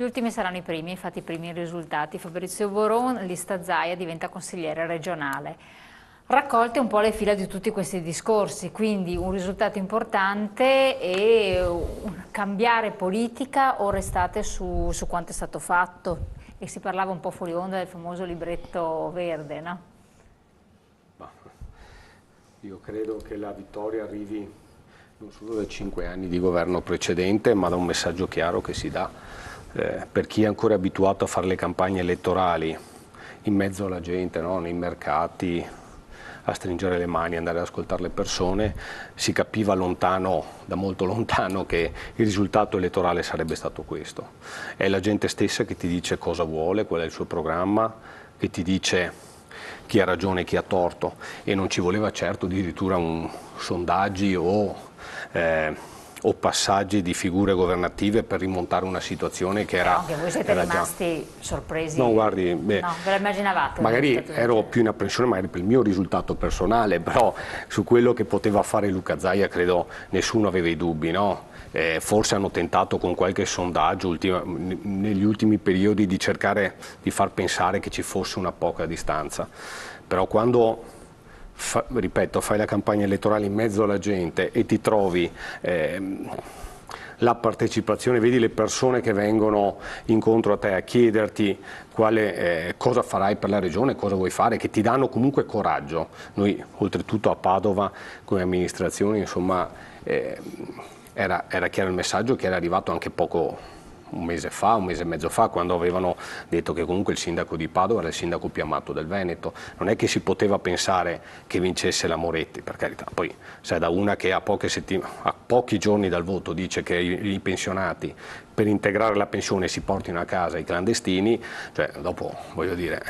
Gli ultimi saranno i primi, infatti i primi risultati. Fabrizio Boron, lista Zaia, diventa consigliere regionale. Raccolte un po' le fila di tutti questi discorsi, quindi un risultato importante e cambiare politica o restate su quanto è stato fatto? E si parlava un po' fuori onda del famoso libretto verde, no? Io credo che la vittoria arrivi non solo dai 5 anni di governo precedente, ma da un messaggio chiaro che si dà. Per chi è ancora abituato a fare le campagne elettorali in mezzo alla gente, no? Nei mercati, a stringere le mani, andare ad ascoltare le persone, si capiva lontano, da molto lontano, che il risultato elettorale sarebbe stato questo. È la gente stessa che ti dice cosa vuole, qual è il suo programma, che ti dice chi ha ragione e chi ha torto, e non ci voleva certo addirittura sondaggi o passaggi di figure governative per rimontare una situazione che era... Anche voi siete rimasti sorpresi? No, guardi, no, ve la immaginavate? Magari ero più in apprensione magari per il mio risultato personale, però su quello che poteva fare Luca Zaia credo nessuno aveva i dubbi, no? Forse hanno tentato con qualche sondaggio negli ultimi periodi di cercare di far pensare che ci fosse una poca distanza, però quando... ripeto, fai la campagna elettorale in mezzo alla gente e ti trovi la partecipazione, vedi le persone che vengono incontro a te a chiederti cosa farai per la regione, cosa vuoi fare, che ti danno comunque coraggio. Noi oltretutto a Padova come amministrazione, insomma, era chiaro il messaggio che era arrivato anche un mese e mezzo fa, quando avevano detto che comunque il sindaco di Padova era il sindaco più amato del Veneto. Non è che si poteva pensare che vincesse la Moretti, per carità. Poi sai, da una che a pochi giorni dal voto dice che i pensionati per integrare la pensione si portino a casa i clandestini, cioè dopo voglio dire...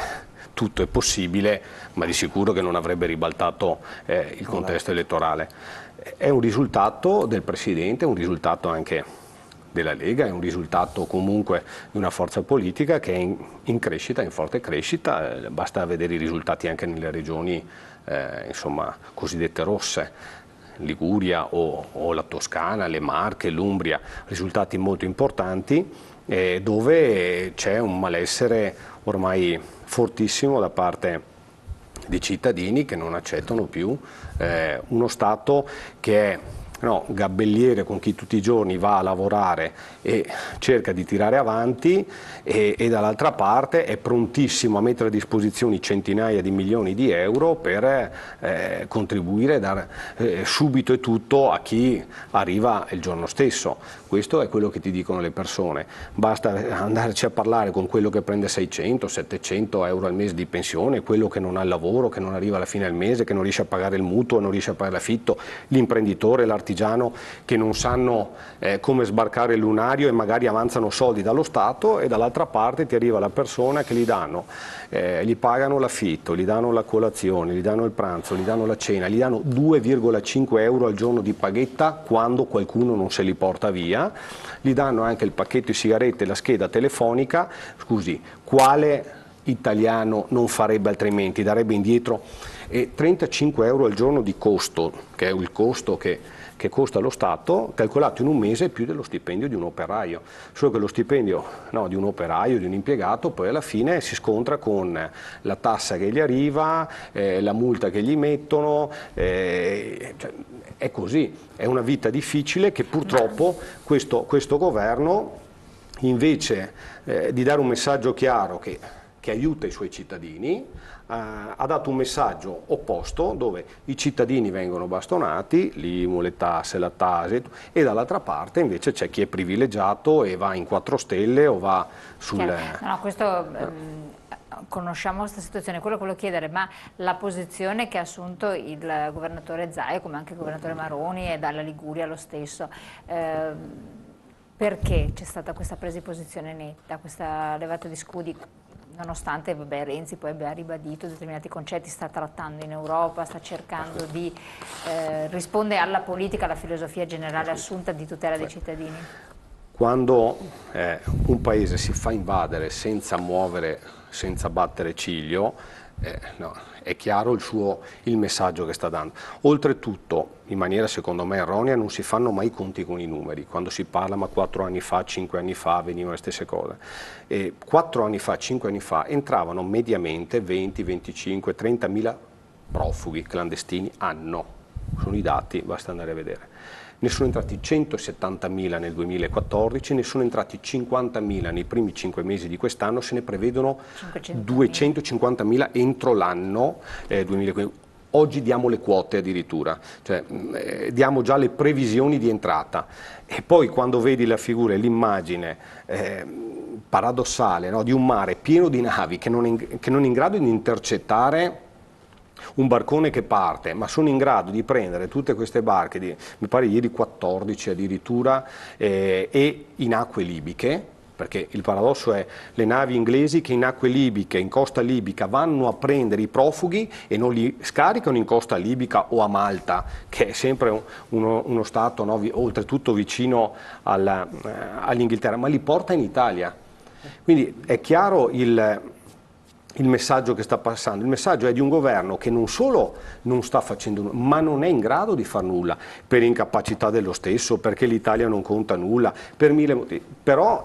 tutto è possibile, ma di sicuro che non avrebbe ribaltato il contesto elettorale. È un risultato del Presidente, è un risultato anche della Lega, è un risultato comunque di una forza politica che è in crescita, in forte crescita, basta vedere i risultati anche nelle regioni insomma, cosiddette rosse, Liguria o la Toscana, le Marche, l'Umbria, risultati molto importanti dove c'è un malessere ormai fortissimo da parte di cittadini che non accettano più uno Stato che è gabelliere con chi tutti i giorni va a lavorare e cerca di tirare avanti e dall'altra parte è prontissimo a mettere a disposizione centinaia di milioni di euro per contribuire, dare subito e tutto a chi arriva il giorno stesso. Questo è quello che ti dicono le persone, basta andarci a parlare con quello che prende 600-700 euro al mese di pensione, quello che non ha il lavoro, che non arriva alla fine del mese, che non riesce a pagare il mutuo, non riesce a pagare l'affitto, l'imprenditore, l'artigiano che non sanno come sbarcare il lunario e magari avanzano soldi dallo Stato, e dall'altra parte ti arriva la persona che gli pagano l'affitto, gli danno la colazione, gli danno il pranzo, gli danno la cena, gli danno 2,5 euro al giorno di paghetta quando qualcuno non se li porta via, gli danno anche il pacchetto di sigarette e la scheda telefonica. Scusi, quale italiano non farebbe altrimenti? Darebbe indietro 35 euro al giorno di costo, che è il costo che costa lo Stato, calcolato in un mese più dello stipendio di un operaio. Solo che lo stipendio di un operaio, di un impiegato, poi alla fine si scontra con la tassa che gli arriva, la multa che gli mettono, cioè, è così, è una vita difficile che purtroppo questo governo, invece di dare un messaggio chiaro che aiuta i suoi cittadini, ha dato un messaggio opposto dove i cittadini vengono bastonati, l'IMU, le tasse, la Tasi, e dall'altra parte invece c'è chi è privilegiato e va in 4 stelle o va sul... Conosciamo questa situazione, quello che volevo chiedere, ma la posizione che ha assunto il governatore Zaia, come anche il governatore Maroni e dalla Liguria lo stesso, perché c'è stata questa presa di posizione netta, questa levata di scudi? Nonostante Renzi poi abbia ribadito determinati concetti, sta trattando in Europa, sta cercando di rispondere alla politica, alla filosofia generale assunta di tutela dei cittadini. Quando un paese si fa invadere senza muovere, senza battere ciglio, No, è chiaro il messaggio che sta dando. Oltretutto, in maniera secondo me erronea, non si fanno mai conti con i numeri. Quando si parla, ma 4 anni fa, 5 anni fa venivano le stesse cose. 4 anni fa, 5 anni fa entravano mediamente 20, 25, 30 mila profughi clandestini anno. Sono i dati, basta andare a vedere. Ne sono entrati 170.000 nel 2014, ne sono entrati 50.000 nei primi 5 mesi di quest'anno, se ne prevedono 250.000 entro l'anno 2015. Oggi diamo le quote addirittura, cioè diamo già le previsioni di entrata e poi quando vedi la figura e l'immagine paradossale, no, di un mare pieno di navi che non è in grado di intercettare un barcone che parte, ma sono in grado di prendere tutte queste barche, mi pare ieri 14 addirittura, e in acque libiche, perché il paradosso è le navi inglesi che in acque libiche, in costa libica, vanno a prendere i profughi e non li scaricano in costa libica o a Malta, che è sempre uno stato, no, oltretutto vicino all'Inghilterra, ma li porta in Italia. Quindi è chiaro il messaggio che sta passando. Il messaggio è di un governo che non solo non sta facendo nulla, ma non è in grado di far nulla, per incapacità dello stesso, perché l'Italia non conta nulla, per mille motivi. Però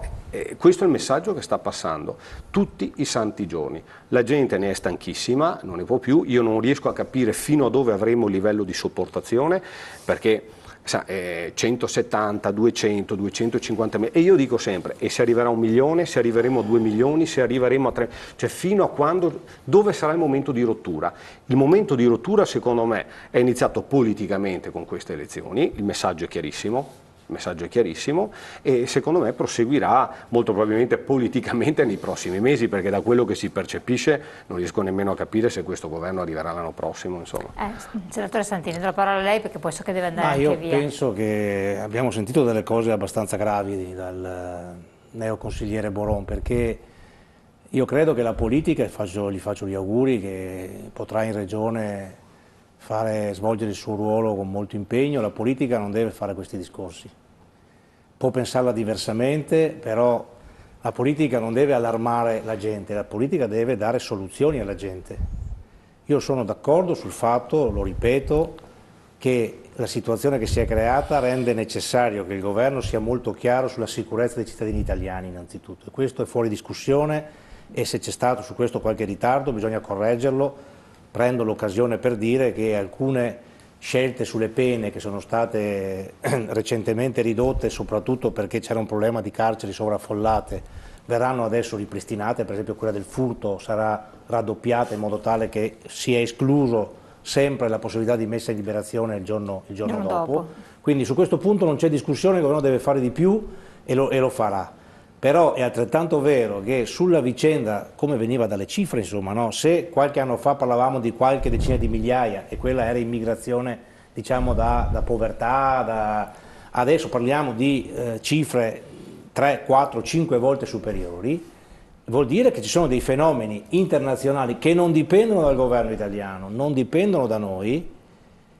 questo è il messaggio che sta passando tutti i santi giorni. La gente ne è stanchissima, non ne può più, io non riesco a capire fino a dove avremo il livello di sopportazione, perché 170, 200, 250 mila, e io dico sempre, e se arriverà 1 milione, se arriveremo a 2 milioni, se arriveremo a 3, cioè fino a quando, dove sarà il momento di rottura? Il momento di rottura secondo me è iniziato politicamente con queste elezioni, il messaggio è chiarissimo. Il messaggio è chiarissimo e secondo me proseguirà molto probabilmente politicamente nei prossimi mesi, perché da quello che si percepisce non riesco nemmeno a capire se questo governo arriverà l'anno prossimo. Insomma. Senatore Santini, do la parola a lei perché poi so che deve andare anche via. Io penso che abbiamo sentito delle cose abbastanza gravi dal neoconsigliere Boron, perché io credo che la politica, gli faccio gli auguri che potrà in regione svolgere il suo ruolo con molto impegno. La politica non deve fare questi discorsi, può pensarla diversamente, però la politica non deve allarmare la gente, la politica deve dare soluzioni alla gente. Io sono d'accordo sul fatto, lo ripeto, che la situazione che si è creata rende necessario che il governo sia molto chiaro sulla sicurezza dei cittadini italiani innanzitutto, e questo è fuori discussione, e se c'è stato su questo qualche ritardo bisogna correggerlo. Prendo l'occasione per dire che alcune scelte sulle pene che sono state recentemente ridotte, soprattutto perché c'era un problema di carceri sovraffollate, verranno adesso ripristinate. Per esempio quella del furto sarà raddoppiata in modo tale che sia escluso sempre la possibilità di messa in liberazione il giorno dopo. Quindi su questo punto non c'è discussione, il governo deve fare di più e lo farà. Però è altrettanto vero che sulla vicenda, come veniva dalle cifre, insomma, no? Se qualche anno fa parlavamo di qualche decina di migliaia e quella era immigrazione, diciamo, da povertà, adesso parliamo di cifre 3, 4, 5 volte superiori, vuol dire che ci sono dei fenomeni internazionali che non dipendono dal governo italiano, non dipendono da noi,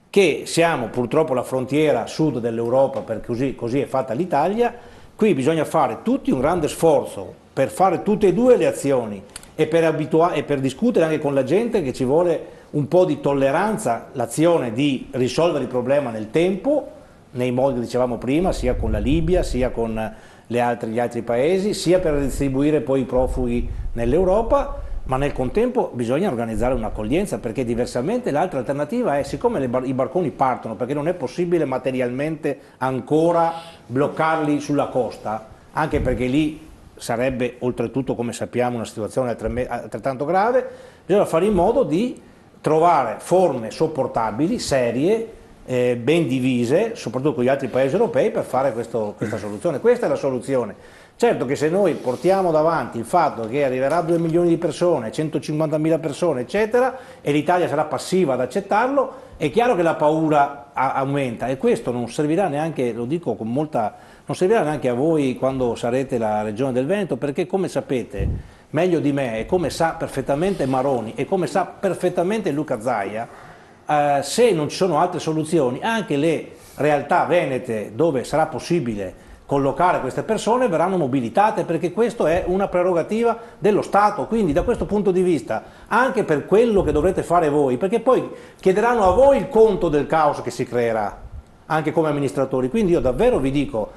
che siamo purtroppo la frontiera sud dell'Europa, perché così è fatta l'Italia. Qui bisogna fare tutti un grande sforzo per fare tutte e due le azioni e per discutere anche con la gente che ci vuole un po' di tolleranza, l'azione di risolvere il problema nel tempo, nei modi che dicevamo prima, sia con la Libia, sia con gli altri paesi, sia per distribuire poi i profughi nell'Europa, ma nel contempo bisogna organizzare un'accoglienza, perché diversamente l'altra alternativa è, siccome i barconi partono, perché non è possibile materialmente ancora bloccarli sulla costa, anche perché lì sarebbe oltretutto, come sappiamo, una situazione altrettanto grave, bisogna fare in modo di trovare forme sopportabili, serie, ben divise, soprattutto con gli altri paesi europei, per fare questa soluzione. Questa è la soluzione. Certo che se noi portiamo davanti il fatto che arriverà 2 milioni di persone, 150.000 persone, eccetera, e l'Italia sarà passiva ad accettarlo, è chiaro che la paura aumenta, e questo non servirà neanche, lo dico con non servirà neanche a voi quando sarete la Regione del Veneto, perché come sapete meglio di me, e come sa perfettamente Maroni, e come sa perfettamente Luca Zaia, se non ci sono altre soluzioni, anche le realtà venete dove sarà possibile collocare queste persone verranno mobilitate, perché questa è una prerogativa dello Stato. Quindi da questo punto di vista, anche per quello che dovrete fare voi, perché poi chiederanno a voi il conto del caos che si creerà anche come amministratori. Quindi io davvero vi dico,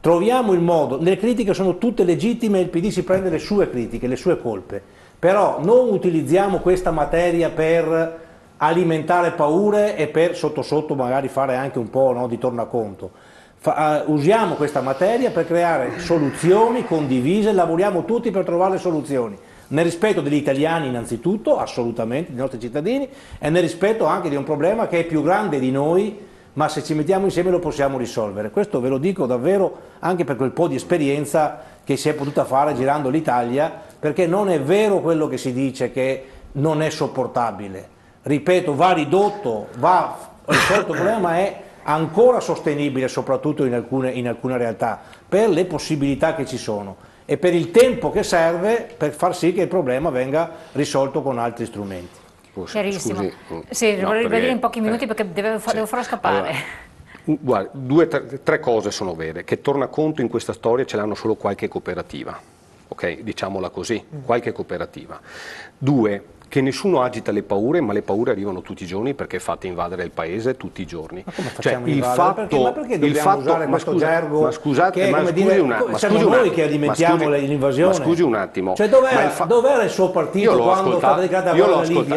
troviamo il modo, le critiche sono tutte legittime, il PD si prende le sue critiche, le sue colpe, però non utilizziamo questa materia per alimentare paure e per sotto sotto magari fare anche un po', no, di tornaconto. Usiamo questa materia per creare soluzioni condivise, lavoriamo tutti per trovare le soluzioni, nel rispetto degli italiani innanzitutto, assolutamente, dei nostri cittadini, e nel rispetto anche di un problema che è più grande di noi, ma se ci mettiamo insieme lo possiamo risolvere. Questo ve lo dico davvero anche per quel po' di esperienza che si è potuta fare girando l'Italia, perché non è vero quello che si dice che non è sopportabile. Ripeto, va ridotto, va risolto il problema, ma è ancora sostenibile, soprattutto in alcune realtà, per le possibilità che ci sono e per il tempo che serve per far sì che il problema venga risolto con altri strumenti. Chiarissimo. Scusi, sì, no, vorrei rivedere in pochi perché, minuti perché devo farlo scappare. Allora, guarda, tre cose sono vere, che tornaconto in questa storia ce l'hanno solo qualche cooperativa, ok? Diciamola così, qualche cooperativa. Due, che nessuno agita le paure, ma le paure arrivano tutti i giorni perché fate invadere il paese tutti i giorni. Ma come facciamo invadere? Ma perché dobbiamo usare questo gergo? Ma scusate, siamo noi che alimentiamo l'invasione. Ma scusi un attimo. Cioè dov'era il suo partito quando stava dedicata alla Libia?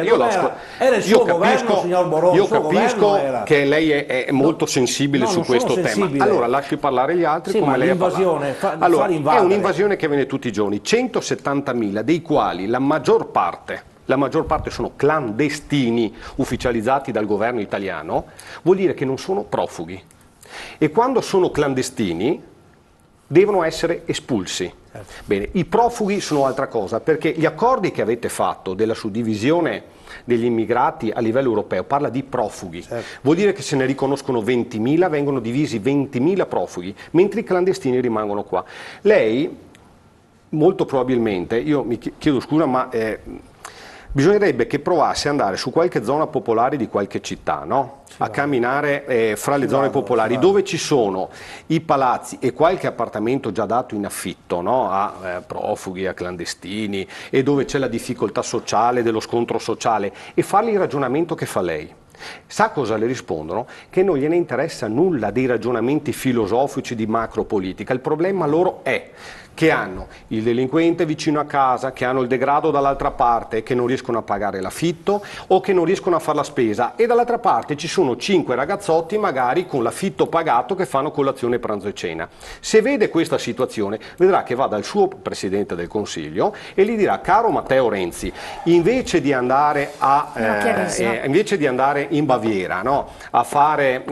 Era il suo governo, signor Boron. Io capisco che lei è molto sensibile su questo tema. Allora lasci parlare gli altri come lei ha parlato. Allora, è un'invasione che avviene tutti i giorni, 170.000, dei quali la maggior parte sono clandestini ufficializzati dal governo italiano, vuol dire che non sono profughi. E quando sono clandestini devono essere espulsi. Bene, i profughi sono altra cosa, perché gli accordi che avete fatto della suddivisione degli immigrati a livello europeo parla di profughi. Vuol dire che se ne riconoscono 20.000, vengono divisi 20.000 profughi, mentre i clandestini rimangono qua. Lei, molto probabilmente, io mi chiedo scusa, ma bisognerebbe che provasse ad andare su qualche zona popolare di qualche città, no? A camminare fra le zone popolari dove ci sono i palazzi e qualche appartamento già dato in affitto, no? A profughi, a clandestini, e dove c'è la difficoltà sociale, dello scontro sociale, e fargli il ragionamento che fa lei. Sa cosa le rispondono? Che non gliene interessa nulla dei ragionamenti filosofici di macropolitica. Il problema loro è che hanno il delinquente vicino a casa, che hanno il degrado dall'altra parte, che non riescono a pagare l'affitto o che non riescono a fare la spesa, e dall'altra parte ci sono 5 ragazzotti magari con l'affitto pagato che fanno colazione, pranzo e cena. Se vede questa situazione vedrà che va dal suo Presidente del Consiglio e gli dirà: caro Matteo Renzi, invece di andare in Baviera, no, a fare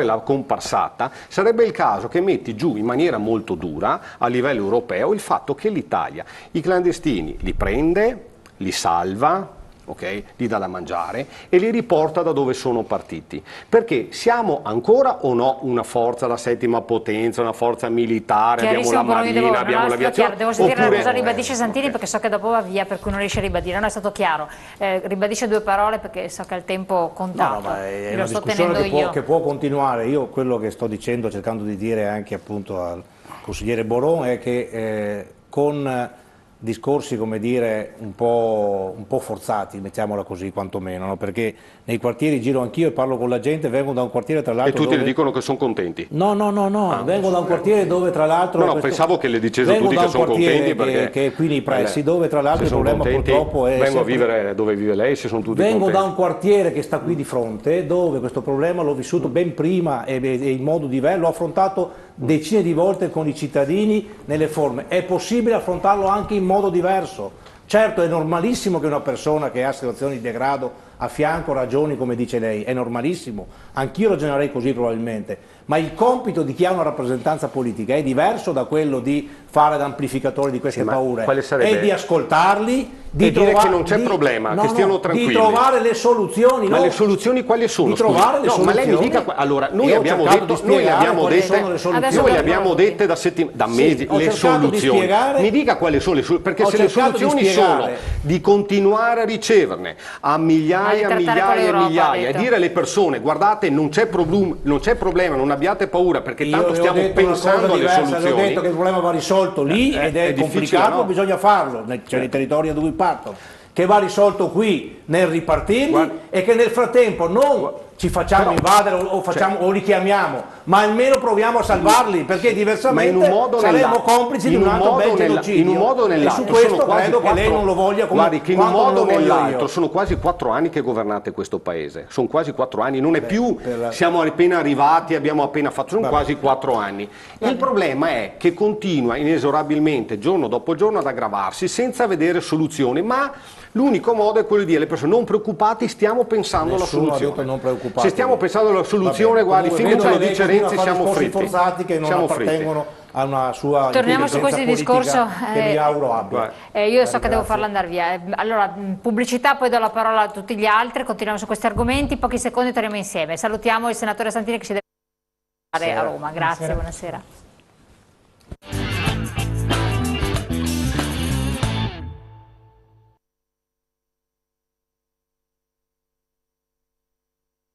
la comparsata, sarebbe il caso che metti giù in maniera molto dura a livello europeo il fatto che l'Italia i clandestini li prende, li salva, okay, gli dà da mangiare e li riporta da dove sono partiti. Perché siamo ancora o no una forza da settima potenza, una forza militare, abbiamo la marina, abbiamo l'aviazione? Devo sentire cosa ribadisce Santini, perché so che dopo va via, per cui non riesce a ribadire. Non è stato chiaro. Ribadisce 2 parole perché so che il tempo contato. No, ma è una discussione che può continuare. Io quello che sto dicendo, cercando di dire anche appunto al consigliere Boron, è che con discorsi, come dire, un po' forzati, mettiamola così quantomeno, no? Perché nei quartieri giro anch'io e parlo con la gente, vengo da un quartiere tra l'altro... E tutti le dicono che sono contenti? No, vengo da un quartiere dove tra l'altro... No, pensavo che le dicesse tutti che sono contenti, perché... che è qui nei pressi, dove tra l'altro il problema purtroppo è... Vengo a vivere dove vive lei, se sono tutti contenti. Vengo da un quartiere che sta qui di fronte, dove questo problema l'ho vissuto ben prima e in modo diverso, l'ho affrontato decine di volte con i cittadini nelle forme. È possibile affrontarlo anche in modo diverso. Certo, è normalissimo che una persona che ha situazioni di degrado a fianco ragioni come dice lei, è normalissimo, anch'io ragionerei così probabilmente, ma il compito di chi ha una rappresentanza politica è diverso da quello di fare da amplificatore di queste paure, è di ascoltarli di dire che non c'è problema, che stiano tranquilli. Di trovare le soluzioni. Ma le soluzioni quali sono? Di trovare le soluzioni. Ma lei mi dica, allora, noi abbiamo dette da mesi le soluzioni. Mi dica quali sono le soluzioni, perché se le soluzioni sono di continuare a riceverne a migliaia e migliaia e dire alle persone guardate non c'è problema, non abbiate paura perché tanto stiamo pensando alle soluzioni. Ho detto che il problema va risolto lì ed è complicato, bisogna farlo, c'è nei territori da cui partono, che va risolto qui nel ripartirli e che nel frattempo non ci facciamo invadere o li chiamiamo, ma almeno proviamo a salvarli, perché diversamente saremo complici di un altro bel genocidio. In un modo o nell'altro, e su questo credo che lei non lo voglia come guardi, che in un modo o nell'altro sono quasi 4 anni che governate questo paese, sono quasi 4 anni, non è più siamo appena arrivati, abbiamo appena fatto, sono quasi 4 anni. Il problema è che continua inesorabilmente giorno dopo giorno ad aggravarsi senza vedere soluzioni, ma l'unico modo è quello di dire alle persone non preoccupati, stiamo pensando alla soluzione. Se stiamo pensando alla soluzione, guardi, fin come dice Renzi siamo fritti. Forzati che non appartengono a una sua torniamo su questo discorso che mi auguro abbia. Io so che devo farla andare via. Allora, pubblicità, poi do la parola a tutti gli altri, continuiamo su questi argomenti, pochi secondi torniamo insieme. Salutiamo il senatore Santini che si deve andare a Roma. Grazie, buonasera.